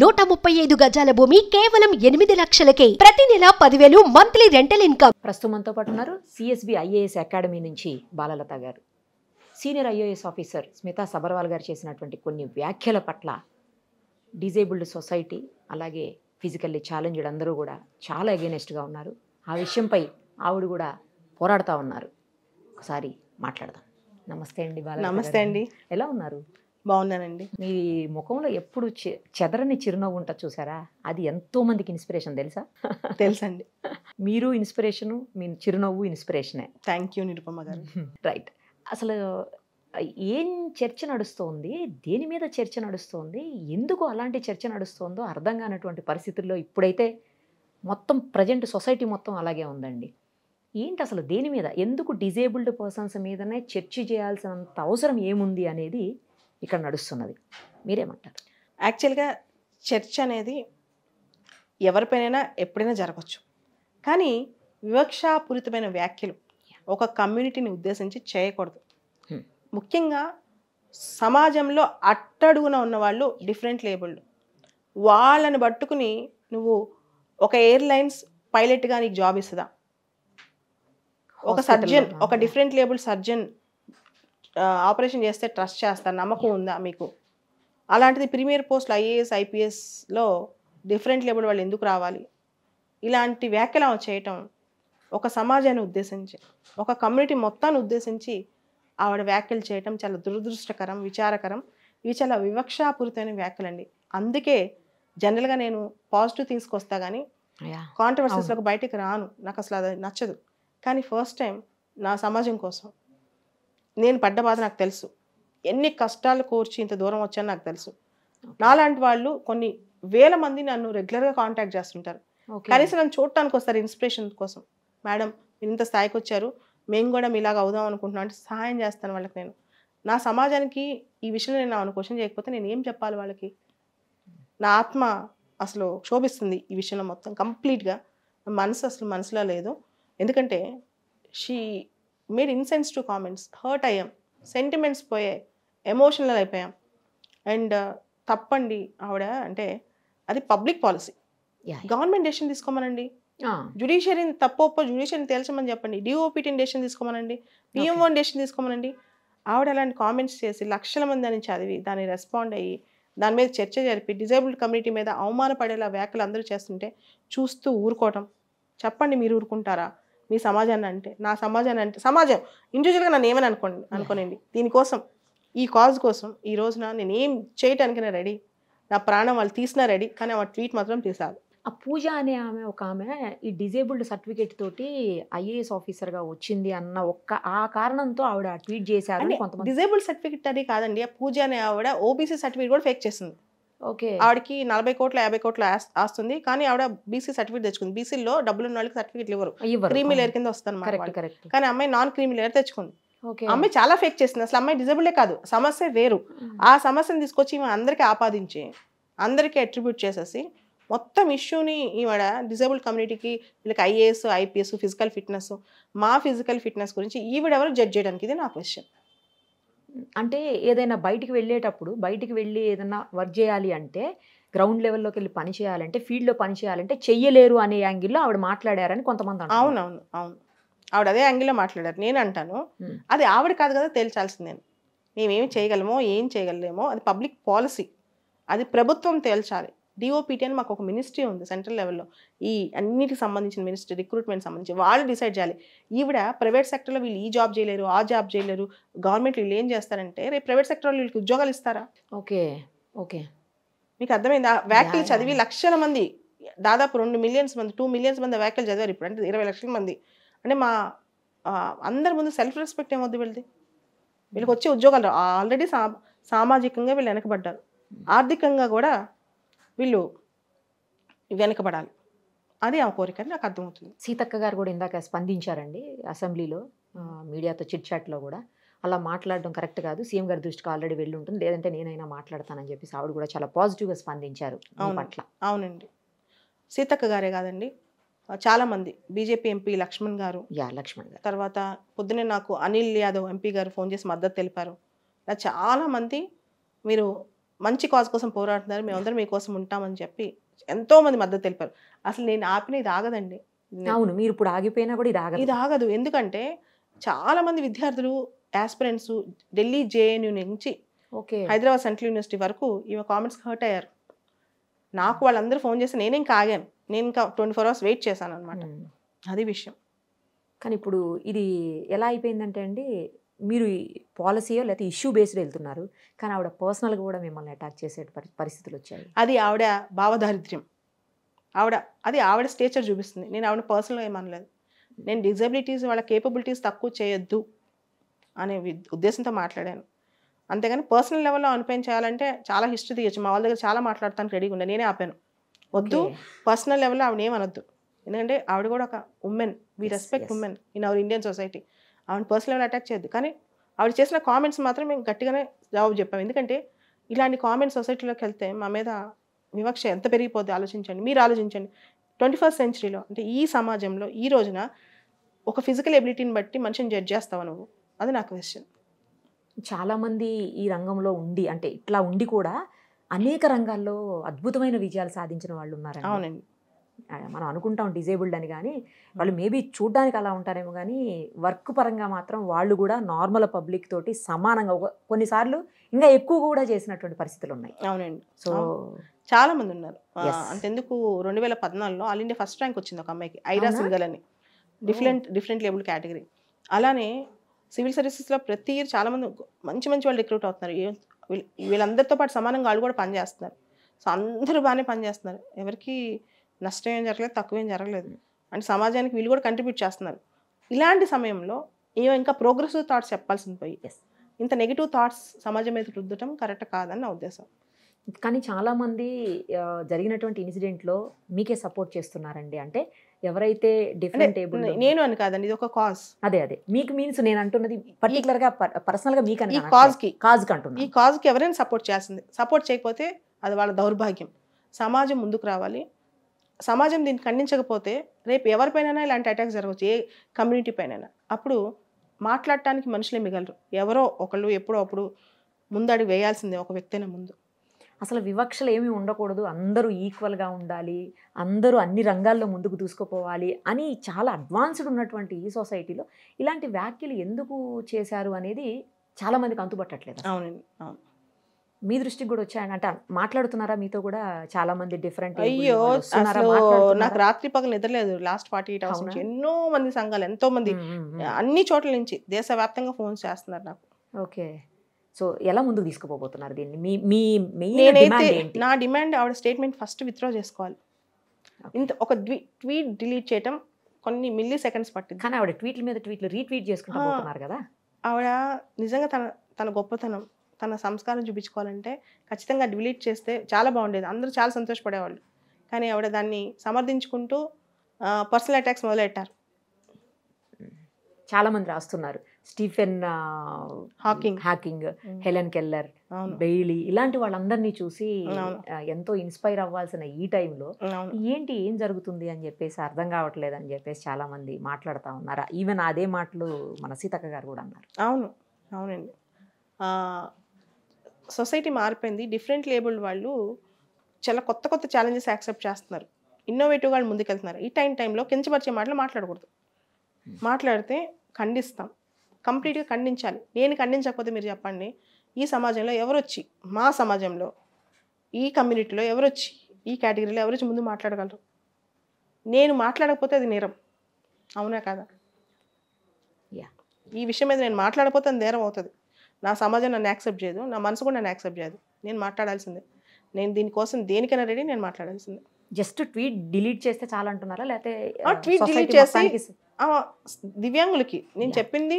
135 గజాల భూమి కేవలం 8 లక్షలకే. ప్రతి నెల 10,000 మంత్లీ రెంటల్ ఇన్కమ్. ప్రస్తుతం మనతో పాటు ఉన్నారు సిఎస్బి ఐఏఎస్ అకాడమీ నుంచి బాలలత గారు. Senior IAS officer Smita Sabharwal గారు చేసినటువంటి కొన్ని వ్యాఖ్యల పట్ల డిజేబుల్డ్ సొసైటీ అలాగే ఫిజికల్లీ ఛాలెంజ్డ్ అందరూ కూడా చాలా అగేనెస్ట్గా ఉన్నారు. ఆ విషయంపై ఆవిడ కూడా పోరాడుతూ ఉన్నారు. ఒకసారి మాట్లాడదాం. నమస్తే అండి బాలలత. నమస్తే అండి. ఎలా ఉన్నారు? బాగున్నానండి. మీ ముఖంలో ఎప్పుడు చెదరని చిరునవ్వు ఉంటుంది చూసారా, అది ఎంతో మందికి ఇన్స్పిరేషన్ తెలుసా? తెలుసండి. మీరు ఇన్స్పిరేషను, మీ చిరునవ్వు ఇన్స్పిరేషనే. థ్యాంక్ యూ నిరుపమ గారు. రైట్. అసలు ఏం చర్చ నడుస్తోంది, దేని మీద చర్చ నడుస్తోంది, ఎందుకు అలాంటి చర్చ నడుస్తోందో అర్థం కానటువంటి పరిస్థితుల్లో ఇప్పుడైతే మొత్తం ప్రజెంట్ సొసైటీ మొత్తం అలాగే ఉందండి. ఏంటి అసలు దేని మీద, ఎందుకు డిజేబుల్డ్ పర్సన్స్ మీదనే చర్చ చేయాల్సినంత అవసరం ఏముంది అనేది ఇక్కడ నడుస్తున్నది. మీరేమంటారు? యాక్చువల్గా చర్చ అనేది ఎవరిపైనైనా ఎప్పుడైనా జరగచ్చు, కానీ వివక్షాపూరితమైన వ్యాఖ్యలు ఒక కమ్యూనిటీని ఉద్దేశించి చేయకూడదు. ముఖ్యంగా సమాజంలో అట్టడుగున ఉన్న వాళ్ళు డిఫరెంట్ లేబుల్డ్, వాళ్ళని పట్టుకుని నువ్వు ఒక ఎయిర్లైన్స్ పైలట్గా నీకు జాబ్ ఇస్తుందా? ఒక సర్జన్, ఒక డిఫరెంట్ లేబుల్ సర్జన్ ఆపరేషన్ చేస్తే ట్రస్ట్ చేస్తారు, నమ్మకం ఉందా మీకు? అలాంటిది ప్రీమియర్ పోస్టులు ఐఏఎస్ ఐపీఎస్లో డిఫరెంట్ లేబుల్ వాళ్ళు ఎందుకు రావాలి? ఇలాంటి వ్యాఖ్యలు చేయటం ఒక సమాజాన్ని ఉద్దేశించి, ఒక కమ్యూనిటీ మొత్తాన్ని ఉద్దేశించి ఆవిడ వ్యాఖ్యలు చేయటం చాలా దురదృష్టకరం, విచారకరం. ఇవి చాలా వివక్షాపూరితమైన వ్యాఖ్యలండి. అందుకే జనరల్గా నేను పాజిటివ్ తీసుకొస్తా కానీ కాంట్రవర్సీస్లోకి బయటికి రాను, నాకు అసలు అది నచ్చదు. కానీ ఫస్ట్ టైం నా సమాజం కోసం నేను పడ్డ బాధ నాకు తెలుసు, ఎన్ని కష్టాలు కోర్చి ఇంత దూరం వచ్చాను నాకు తెలుసు. నాలాంటి వాళ్ళు కొన్ని వేల మంది నన్ను రెగ్యులర్గా కాంటాక్ట్ చేస్తుంటారు, కనీసం నన్ను చూడటానికి వస్తారు ఇన్స్పిరేషన్ కోసం. మేడం మీరు ఇంత స్థాయికి వచ్చారు, మేము కూడా మీలాగా అవుదాం అనుకుంటున్నాం అంటే సహాయం చేస్తాను వాళ్ళకి. నేను నా సమాజానికి ఈ విషయంలో నేను ఆమెను క్వశ్చన్ చేయకపోతే నేను ఏం చెప్పాలి వాళ్ళకి? నా ఆత్మ అసలు క్షోభిస్తుంది ఈ విషయంలో మొత్తం కంప్లీట్గా. మనసు అసలు మనసులో లేదు. ఎందుకంటే she made insensitive comments, hurt అయ్యాం, సెంటిమెంట్స్ పోయాయి, ఎమోషనల్ అయిపోయాం. అండ్ తప్పండి ఆవిడ అంటే అది పబ్లిక్ పాలసీ, గవర్నమెంట్ డెసిషన్ తీసుకోమనండి. జ్యుడిషియరీని తప్పొప్పో జ్యుడిషియరీని తేల్చమని చెప్పండి, డిఓపిటీని డెసిషన్ తీసుకోమనండి, పిఎంఓని డెసిషన్ తీసుకోమనండి. ఆవిడ అలాంటి కామెంట్స్ చేసి లక్షల మంది అని చదివి దాన్ని రెస్పాండ్ అయ్యి దాని మీద చర్చ జరిపి డిజేబుల్డ్ కమ్యూనిటీ మీద అవమానపడేలా వ్యాఖ్యలు అందరూ చేస్తుంటే చూస్తూ ఊరుకోవటం. చెప్పండి, మీరు ఊరుకుంటారా? మీ సమాజాన్ని అంటే, నా సమాజాన్ని అంటే, సమాజం ఇండివిజువల్గా నన్ను ఏమని అనుకోనండి. దీనికోసం, ఈ కాజ్ కోసం ఈ రోజున నేను ఏం చేయటానికైనా రెడీ, నా ప్రాణం వాళ్ళు తీసినా రెడీ. కానీ ఆ ట్వీట్ మాత్రం తీసాలి. ఆ పూజ అనే ఆమె ఈ డిజేబుల్డ్ సర్టిఫికేట్ తోటి ఐఏఎస్ ఆఫీసర్గా వచ్చింది అన్న ఆ కారణంతో ఆవిడ ట్వీట్ చేశారు. డిజేబుల్డ్ సర్టిఫికేట్ అది కాదండి, ఆ పూజ అనే ఆవిడ ఓబీసీ సర్టిఫికేట్ కూడా ఫేక్ చేసింది. ఓకే, ఆవిడకి 40 కోట్ల 50 కోట్ల ఆస్తుంది, కానీ ఆవిడ బీసీ సర్టిఫికేట్ తెచ్చుకుంది. బీసీలో డబ్బులు ఉన్న వాళ్ళకి సర్టిఫికేట్లు ఇవ్వరు, క్రీమీ లేయర్ కింద వస్తుంది. కానీ అమ్మాయి నాన్ క్రీమీ లేయర్ తెచ్చుకుంది. అమ్మాయి చాలా ఫేక్ చేసింది. అసలు అమ్మాయి డిజేబుల్డే కాదు, సమస్య వేరు. ఆ సమస్యను తీసుకొచ్చి ఈమె అందరికీ ఆపాదించి అందరికీ అట్రిబ్యూట్ చేసేసి మొత్తం ఇష్యూని ఈవిడ డిజేబుల్డ్ కమ్యూనిటీకి, వీళ్ళకి ఐఏఎస్ ఐపీఎస్ ఫిజికల్ ఫిట్నెస్, మా ఫిజికల్ ఫిట్నెస్ గురించి ఈవిడెవరు జడ్జ్ చేయడానికి? ఇది నా క్వశ్చన్. అంటే ఏదైనా బయటికి వెళ్ళి ఏదైనా వర్క్ చేయాలి అంటే, గ్రౌండ్ లెవెల్లోకి వెళ్ళి పని చేయాలంటే, ఫీల్డ్లో పని చేయాలంటే చెయ్యలేరు అనే యాంగిల్లో ఆవిడ మాట్లాడారని కొంతమంది అంటారు. అవును, ఆవిడ అదే యాంగిల్లో మాట్లాడారు. నేను అంటాను అది ఆవిడ కాదు కదా తేల్చాల్సింది. నేను మేమేమి చేయగలమో ఏం చేయగలమో అది పబ్లిక్ పాలసీ, అది ప్రభుత్వం తేల్చాలి. డిఓపిటీ అని మాకు ఒక మినిస్ట్రీ ఉంది సెంట్రల్ లెవెల్లో, ఈ అన్నిటికి సంబంధించిన మినిస్ట్రీ, రిక్రూట్మెంట్ సంబంధించి వాళ్ళు డిసైడ్ చేయాలి. ఈవిడ ప్రైవేట్ సెక్టర్లో వీళ్ళు ఈ జాబ్ చేయలేరు, ఆ జాబ్ చేయలేరు, గవర్నమెంట్ వీళ్ళు ఏం చేస్తారంటే రేపు ప్రైవేట్ సెక్టర్లో వీళ్ళకి ఉద్యోగాలు ఇస్తారా? ఓకే మీకు అర్థమైందా? వ్యాఖ్యలు చదివి లక్షల మంది, దాదాపు 2 మిలియన్స్ మంది 2 మిలియన్స్ మంది వ్యాఖ్యలు చదివారు ఇప్పుడు, అంటే 20 లక్షల మంది. అంటే మా అందరి ముందు సెల్ఫ్ రెస్పెక్ట్ ఏమవుద్ది వీళ్ళది? వీళ్ళకి వచ్చే ఉద్యోగాలు ఆల్రెడీ సామాజికంగా వీళ్ళు వెనకబడ్డారు, ఆర్థికంగా కూడా వీళ్ళు వెనకబడాలి. అది ఆ కోరిక అని నాకు అర్థమవుతుంది. సీతక్క గారు కూడా ఇందాక స్పందించారండి అసెంబ్లీలో, మీడియాతో చిట్ చాట్లో కూడా. అలా మాట్లాడడం కరెక్ట్ కాదు, సీఎం గారి దృష్టికి ఆల్రెడీ వెళ్ళి ఉంటుంది, లేదంటే నేనైనా మాట్లాడతానని చెప్పేసి ఆవిడ కూడా చాలా పాజిటివ్గా స్పందించారు పట్ల. అవునండి, సీతక్క గారే కాదండి, చాలామంది బీజేపీ ఎంపీ లక్ష్మణ్ గారు, తర్వాత పొద్దునే నాకు అనిల్ యాదవ్ ఎంపీ గారు ఫోన్ చేసి మద్దతు తెలిపారు. చాలామంది మీరు మంచి కాజ్ కోసం పోరాడుతున్నారు, మేమందరం మీకోసం ఉంటామని చెప్పి ఎంతోమంది మద్దతు తెలిపారు. అసలు నేను ఆపిన ఇది ఆగదండి. అవును, మీరు ఇప్పుడు ఆగిపోయినా కూడా ఇది ఆగదు. ఎందుకంటే చాలామంది విద్యార్థులు ఆస్పిరెంట్స్ ఢిల్లీ జేఎన్యూ నుంచి ఓకే హైదరాబాద్ సెంట్రల్ యూనివర్సిటీ వరకు ఈమె కామెంట్స్ హర్ట్ అయ్యారు. నాకు వాళ్ళందరూ ఫోన్ చేసి నేను ఇంకా ఆగాను, నేను ఇంకా 24 hours వెయిట్ చేశాను అనమాట. అది విషయం. కానీ ఇప్పుడు ఇది ఎలా అయిపోయిందంటే అండి, మీరు పాలసీయో లేకపోతే ఇష్యూ బేస్డ్ వెళ్తున్నారు, కానీ ఆవిడ పర్సనల్గా కూడా మిమ్మల్ని అటాక్ చేసే పరిస్థితులు వచ్చాయి. అది ఆవిడ భావదారిద్ర్యం. అది ఆవిడ స్టేచర్ చూపిస్తుంది. నేను ఆవిడ పర్సనల్గా ఏమనలేదు. నేను డిజబిలిటీస్ వాళ్ళ కేపబిలిటీస్ తక్కువ చేయొద్దు అనే ఉద్దేశంతో మాట్లాడాను. అంతేగాని పర్సనల్ లెవెల్లో అనిపేం చేయాలంటే చాలా హిస్టరీ తీయచ్చు. మా వాళ్ళ దగ్గర చాలా మాట్లాడటానికి రెడీగా ఉండే, నేనే ఆపాను. వద్దు, పర్సనల్ లెవెల్లో ఆవిడ ఏమనొద్దు. ఎందుకంటే ఆవిడ కూడా ఒక women, we respect women in our Indian society. ఆవిడ పర్సనల్ లెవెల్ అటాక్ చేయొద్దు. కానీ ఆవిడ చేసిన కామెంట్స్ మాత్రం మేము గట్టిగానే జవాబు చెప్పాము. ఎందుకంటే ఇలాంటి కామెంట్స్ సొసైటీలోకి వెళ్తే మా మీద వివక్ష ఎంత పెరిగిపోద్ది ఆలోచించండి. మీరు ఆలోచించండి, 21st centuryలో అంటే ఈ సమాజంలో ఈ రోజున ఒక ఫిజికల్ ఎబిలిటీని బట్టి మనిషిని జడ్జ్ చేస్తావు నువ్వు? అది నాకు క్వశ్చన్. చాలామంది ఈ రంగంలో ఉండి, అంటే ఇట్లా ఉండి కూడా అనేక రంగాల్లో అద్భుతమైన విజయాలు సాధించిన వాళ్ళు ఉన్నారండి. అవునండి. మనం అనుకుంటాం డిజేబుల్డ్ అని, కానీ వాళ్ళు మేబీ చూడ్డానికి అలా ఉంటారేమో, కానీ వర్క్ పరంగా మాత్రం వాళ్ళు కూడా నార్మల్ పబ్లిక్ తోటి సమానంగా కొన్నిసార్లు ఇంకా ఎక్కువ కూడా చేసినటువంటి పరిస్థితులు ఉన్నాయి. అవునండి. సో చాలా మంది ఉన్నారు. అంతెందుకు 2014లో ఆల్ ఇండియా ఫస్ట్ ర్యాంక్ వచ్చింది ఒక అమ్మాయికి, ఐరా సింగల్ అని, డిఫరెంట్ లేబుల్ కేటగిరీ. అలానే సివిల్ సర్వీసెస్లో ప్రతి ఇయర్ చాలా మంది మంచి వాళ్ళు రిక్రూట్ అవుతున్నారు. వీళ్ళందరితో పాటు సమానంగా వాళ్ళు కూడా పనిచేస్తున్నారు. సో అందరూ బాగానే పనిచేస్తున్నారు, ఎవరికి నష్టం ఏం జరగలేదు, తక్కువ ఏం జరగలేదు. అంటే సమాజానికి వీళ్ళు కూడా కంట్రిబ్యూట్ చేస్తున్నారు. ఇలాంటి సమయంలో ఇంకా ప్రోగ్రెసివ్ థాట్స్ చెప్పాల్సింది పోయి ఇంత నెగిటివ్ థాట్స్ సమాజం మీద రుద్దటం కరెక్ట్ కాదని నా ఉద్దేశం. కానీ చాలామంది జరిగినటువంటి ఇన్సిడెంట్లో మీకే సపోర్ట్ చేస్తున్నారండి. అంటే ఎవరైతే డిఫరెంట్ ఏబుల్, నేను అని కాదండి, ఇది ఒక కాజ్. అదే మీన్స్ నేను అంటున్నది పర్టికులర్గా పర్సనల్గా మీకు ఈ కాజ్కి అంటున్నా. ఈ కాజ్కి ఎవరైనా సపోర్ట్ చేయాల్సింది. సపోర్ట్ చేయకపోతే అది వాళ్ళ దౌర్భాగ్యం. సమాజం ముందుకు రావాలి. సమాజం దీన్ని ఖండించకపోతే రేపు ఎవరిపైనైనా ఇలాంటి అటాక్స్ జరగవచ్చు, ఏ కమ్యూనిటీ పైనైనా. అప్పుడు మాట్లాడటానికి మనుషులే మిగలరు. ఎవరో ఒకళ్ళు ఎప్పుడో అప్పుడు ముందడుగు వేయాల్సిందే, ఒక వ్యక్తైనా ముందు. అసలు వివక్షలు ఏమీ ఉండకూడదు, అందరూ ఈక్వల్గా ఉండాలి, అందరూ అన్ని రంగాల్లో ముందుకు దూసుకుపోవాలి అని చాలా అడ్వాన్స్డ్ ఉన్నటువంటి ఈ సొసైటీలో ఇలాంటి వ్యాఖ్యలు ఎందుకు చేశారు అనేది చాలా మందికి అంతుపట్టట్లేదు. అవునండి, అవును. మీ దృష్టికి కూడా వచ్చాయని అంటే మాట్లాడుతున్నారా మీతో కూడా చాలా మంది డిఫరెంట్? అయ్యో, నాకు రాత్రి పగలు నిద్రలేదు లాస్ట్ 48 hours నుంచి. ఎన్నో మంది సంఘాలు, ఎంతో మంది అన్ని చోట్ల నుంచి దేశవ్యాప్తంగా ఫోన్ చేస్తున్నారు నాకు. ఓకే, సో ఎలా ముందుకు తీసుకుపోతున్నారు దీన్ని? నేనైతే నా డిమాండ్ ఆవిడ స్టేట్మెంట్ ఫస్ట్ విత్డ్రా చేసుకోవాలి. ఇంత ఒక ట్వీట్ డిలీట్ చేయటం కొన్ని మిల్లీ సెకండ్స్ పట్టింది. కానీ ఆవిడ ట్వీట్ల మీద ట్వీట్లు రీట్వీట్ చేసుకుంటూ పోతున్నారు కదా. ఆవిడ నిజంగా తన గొప్పతనం, తన సంస్కారం చూపించుకోవాలంటే ఖచ్చితంగా డిలీట్ చేస్తే చాలా బాగుండేది, అందరూ చాలా సంతోషపడేవాళ్ళు. కానీ ఆవిడ దాన్ని సమర్థించుకుంటూ పర్సనల్ అటాక్స్ మొదలెట్టారు. చాలా మంది రాస్తున్నారు, Stephen Hawking, Helen Keller, Bailey, ఇలాంటి వాళ్ళందరినీ చూసి ఎంతో ఇన్స్పైర్ అవ్వాల్సిన ఈ టైంలో ఏం జరుగుతుంది అని చెప్పేసి అర్థం కావట్లేదు అని చెప్పేసి చాలా మంది మాట్లాడుతూ ఉన్నారు. ఈవెన్ అదే మాటలు మన సీతక్క గారు కూడా అన్నారు. అవునండి. సొసైటీ మారిపోయింది. డిఫరెంట్ లేబుల్డ్ వాళ్ళు చాలా కొత్త ఛాలెంజెస్ యాక్సెప్ట్ చేస్తున్నారు, ఇన్నోవేటివ్గా వాళ్ళు ముందుకెళ్తున్నారు. ఈ టైంలో కించపరిచే మాటలు మాట్లాడకూడదు. మాట్లాడితే ఖండిస్తాం, కంప్లీట్గా ఖండించాలి. నేను ఖండించకపోతే మీరు చెప్పండి, ఈ సమాజంలో ఎవరొచ్చి, మా సమాజంలో ఈ కమ్యూనిటీలో ఎవరొచ్చి, ఈ కేటగిరీలో ఎవరొచ్చి ముందు మాట్లాడగలరు? నేను మాట్లాడకపోతే అది నేరం, అవునా కాదా? ఈ విషయం మీద నేను మాట్లాడకపోతే అది నేరం అవుతుంది. నా సమాజం నన్ను యాక్సెప్ట్ చేయదు, నా మనసు కూడా నన్ను యాక్సెప్ట్ చేయదు. నేను మాట్లాడాల్సిందే. నేను దీనికోసం దేనికైనా రెడీ, నేను మాట్లాడాల్సిందే. జస్ట్ ట్వీట్ డిలీట్ చేస్తే చాలా అంటున్నారా? లేకపోతే ట్వీట్ డిలీట్ చేసి దివ్యాంగులకి నేను చెప్పింది,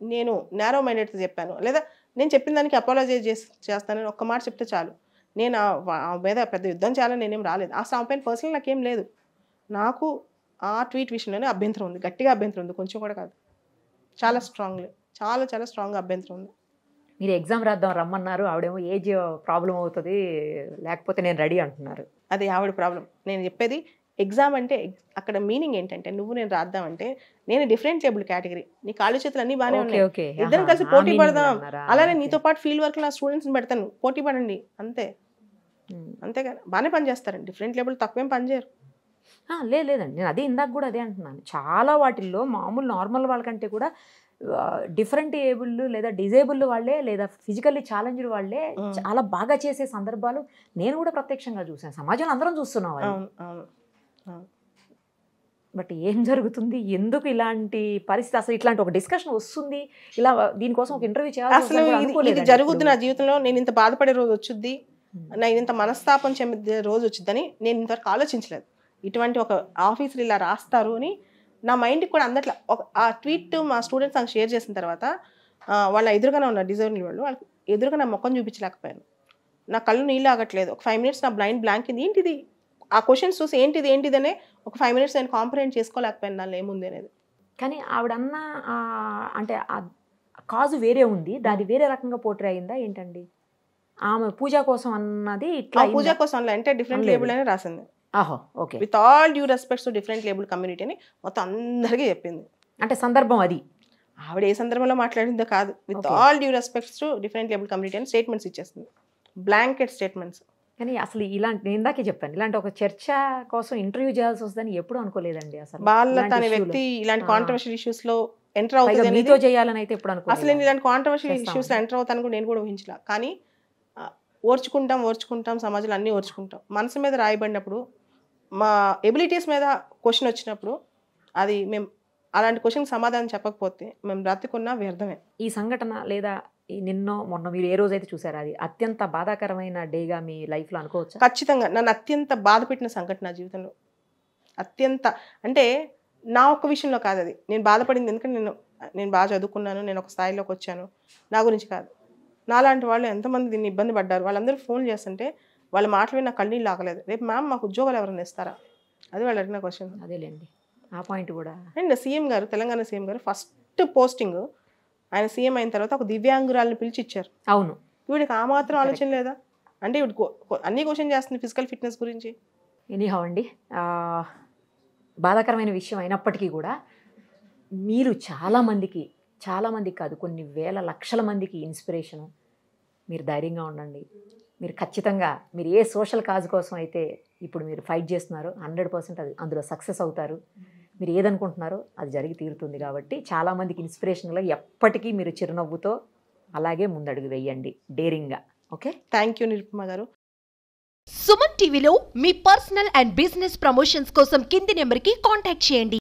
నేను నేరో మైండెడ్తో చెప్పాను, లేదా నేను చెప్పిన దానికి అపాలజైజ్ చేస్తానని ఒక్క మాట చెప్తే చాలు. నేను ఆ మీద పెద్ద యుద్ధం చేయాలని నేనేం రాలేదు. ఆ సామె పైన పర్సనల్ నాకేం లేదు. నాకు ఆ ట్వీట్ విషయంలోనే అభ్యంతరం ఉంది, గట్టిగా అభ్యంతరం ఉంది, కొంచెం కూడా కాదు, చాలా స్ట్రాంగ్లీ, చాలా స్ట్రాంగ్గా అభ్యంతరం ఉంది. మీరు ఎగ్జామ్ రాద్దాం రమ్మన్నారు, ఆవిడేమో ఏజ్ ప్రాబ్లం అవుతుంది, లేకపోతే నేను రెడీ అంటున్నారు. అది ఆవిడ ప్రాబ్లం. నేను చెప్పేది ఎగ్జామ్ అంటే అక్కడ మీనింగ్ ఏంటంటే నువ్వు నేను రాద్దామంటే నేను డిఫరెంట్ లేబుల్ కేటగిరీ, నీ కాళ్ళు చేతులు అన్నీ బాగానే ఓకే ఉన్నాయి, ఓకే ఇద్దరం కలిసి పోటీ పడదాం, అన్నారా? అలానే ఓకే. నీతో పాటు ఫీల్డ్ వర్క్ నా స్టూడెంట్స్ని పెడతాను, పోటీ పడండి అంతే. ఉమ్. అంతేగాని బాగానే పని చేస్తారండి, డిఫరెంట్ లేబుల్ తక్కువేం పని చేయరు. లేదండి, నేను అదే ఇందాక కూడా అదే అంటున్నాను. చాలా వాటిల్లో మామూలు నార్మల్ వాళ్ళకంటే కూడా డిఫరెంట్ ఏబుల్ లేదా డిజేబుల్ వాళ్ళే లేదా ఫిజికల్లీ ఛాలెంజ్డ్ వాళ్ళే చాలా బాగా చేసే సందర్భాలు నేను కూడా ప్రత్యక్షంగా చూసాను. సమాజంలో అందరం చూస్తున్నాం అది. అవును అవును అవును. బట్ ఏం జరుగుతుంది, ఎందుకు ఇలాంటి పరిస్థితి, అసలు ఇట్లాంటి ఒక డిస్కషన్ వస్తుంది, ఇలా దీనికోసం ఒక ఇంటర్వ్యూ అసలు ఇది జరుగుద్ది నా జీవితంలో, నేను ఇంత బాధపడే రోజు వచ్చుద్ది, నేను ఇంత మనస్తాపం చెందే రోజు వచ్చిందని నేను ఇంతవరకు ఆలోచించలేదు. ఇటువంటి ఒక ఆఫీసర్ ఇలా రాస్తారు అని నా మైండ్కి కూడా అందట్లా. ఆ ట్వీట్ మా స్టూడెంట్స్ నాకు షేర్ చేసిన తర్వాత వాళ్ళ ఎదురుగానే ఉన్నారు డిజైన్ వాళ్ళకి ఎదురుగా నా ముఖం చూపించలేకపోయాను. నా కళ్ళు నీళ్ళు ఆగట్లేదు. ఒక 5 minutes నా బ్లాంక్ ఏంటిది, ఆ క్వశ్చన్స్ చూసి ఏంటిది అనే ఒక 5 minutes నేను కాంప్రహెండ్ చేసుకోలేకపోయాను దానిలో ఏముంది అనేది. కానీ ఆవిడన్న అంటే కాజు వేరే ఉంది, దాది వేరే రకంగా పోట్రే అయిందా ఏంటండి? ఆమె పూజ కోసం అన్నది ఇట్లా పూజ కోసం అంటే డిఫరెంట్ లేబుల్ అని రాసింది. ఆహో okay. With all due respects to different label community అని మొత్తం అందరికీ చెప్పింది. అంటే సందర్భం అది ఆవిడ ఏ సందర్భంలో మాట్లాడిందో కాదు, with all due respects to different label community అని స్టేట్మెంట్స్ ఇచ్చేస్తుంది, బ్లాంకెట్ స్టేట్మెంట్స్. కానీ అసలు ఇలాంటి నేను ఇందాకే చెప్పాను, ఇలాంటి ఒక చర్చ కోసం ఇంటర్వ్యూ చేయాల్సి వస్తుందని ఎప్పుడు అనుకోలేదండి. అసలు బాలలత అనే వ్యక్తి ఇలాంటి కాంట్రవర్షియల్ ఇష్యూస్ లో ఎంటర్ అవుతుంది మీతో చేయాలని అయితే ఎప్పుడు అనుకోలేదు. అసలు నేను ఇలాంటి కాంట్రవర్షియల్ ఇష్యూస్ లో ఎంటర్ అవుతాను కూడా నేను కూడా ఊహించలా. కానీ ఓర్చుకుంటాం సమాజంలో అన్నీ ఓర్చుకుంటాం. మనసు మీద రాయబడినప్పుడు మా ఎబిలిటీస్ మీద క్వశ్చన్ వచ్చినప్పుడు అది మేము అలాంటి క్వశ్చన్ సమాధానం చెప్పకపోతే మేము బ్రతికున్నా వ్యర్థమే. ఈ సంఘటన లేదా నిన్నో మొన్న మీరు ఏ రోజైతే చూసారో అది అత్యంత బాధాకరమైన డేగా మీ లైఫ్లో అనుకోవచ్చు? ఖచ్చితంగా నన్ను అత్యంత బాధ పెట్టిన సంఘటన నా జీవితంలో. అత్యంత అంటే నా ఒక్క విషయంలో కాదు అది, నేను బాధపడింది ఎందుకంటే నేను బాగా చదువుకున్నాను, నేను ఒక స్థాయిలోకి వచ్చాను, నా గురించి కాదు. నాలాంటి వాళ్ళు ఎంతమంది దీన్ని ఇబ్బంది పడ్డారు, వాళ్ళందరూ ఫోన్ చేస్తుంటే వాళ్ళ మాటలు నా కన్నీళ్ళు ఆగలేదు. రేపు మ్యామ్ మాకు ఉద్యోగాలు ఎవరైనా ఇస్తారా, అది వాళ్ళు అడిగిన క్వశ్చన్. అదేలేండి, ఆ పాయింట్ కూడా. అండ్ సీఎం గారు, తెలంగాణ సీఎం గారు ఫస్ట్ పోస్టింగ్ ఆయన సీఎం అయిన తర్వాత ఒక దివ్యాంగురాలను పిలిచి ఇచ్చారు. అవును, వీడికి ఆ మాత్రం ఆలోచన లేదా అంటే అన్ని క్వశ్చన్ చేస్తుంది ఫిజికల్ ఫిట్నెస్ గురించి. ఎనీహౌ అండి, బాధాకరమైన విషయం అయినప్పటికీ కూడా మీరు చాలామందికి కాదు కొన్ని వేల లక్షల మందికి ఇన్స్పిరేషను. మీరు ధైర్యంగా ఉండండి. మీరు ఖచ్చితంగా మీరు ఏ సోషల్ కాజ్ కోసం అయితే ఇప్పుడు మీరు ఫైట్ చేస్తున్నారో 100% అది అందులో సక్సెస్ అవుతారు. మీరు ఏదనుకుంటున్నారో అది జరిగి తీరుతుంది. కాబట్టి చాలామందికి ఇన్స్పిరేషన్గా ఎప్పటికీ మీరు చిరునవ్వుతో అలాగే ముందడుగు వేయండి, డేరింగ్గా. ఓకే, థ్యాంక్ యూ నిరుపమ గారు. సుమన్ టీవీలో మీ పర్సనల్ అండ్ బిజినెస్ ప్రమోషన్స్ కోసం కింది నెంబర్కి కాంటాక్ట్ చేయండి.